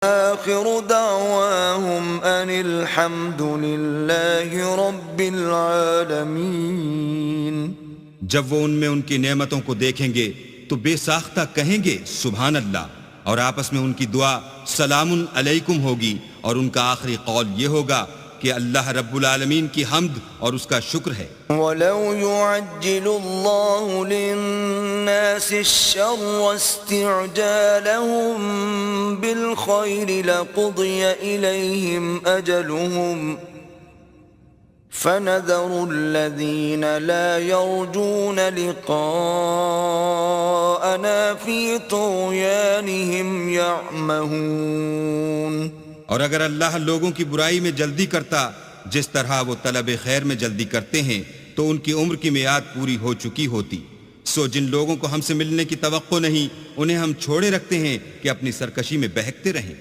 آخر دعواهم ان الحمد للہ رب العالمین۔ جب وہ ان میں ان کی نعمتوں کو دیکھیں گے تو بے ساختہ کہیں گے سبحان اللہ، اور آپس میں ان کی دعا سلام علیکم ہوگی، اور ان کا آخری قول یہ ہوگا کہ اللہ رب العالمین کی حمد اور اس کا شکر ہے۔ وَلَوْ يُعَجِّلُ اللَّهُ لِلنَّاسِ الشَّرَّ اسْتِعْجَالَهُم بِالْخَيْرِ لَقُضِيَ إِلَيْهِمْ أَجَلُهُمْ فَنَذَرُ الَّذِينَ لَا يَرْجُونَ لِقَاءَنَا فِي طُغْيَانِهِمْ يَعْمَهُونَ۔ اور اگر اللہ لوگوں کی برائی میں جلدی کرتا جس طرح وہ طلب خیر میں جلدی کرتے ہیں تو ان کی عمر کی میعاد پوری ہو چکی ہوتی۔ سو جن لوگوں کو ہم سے ملنے کی توقع نہیں انہیں ہم چھوڑے رکھتے ہیں کہ اپنی سرکشی میں بہکتے رہیں۔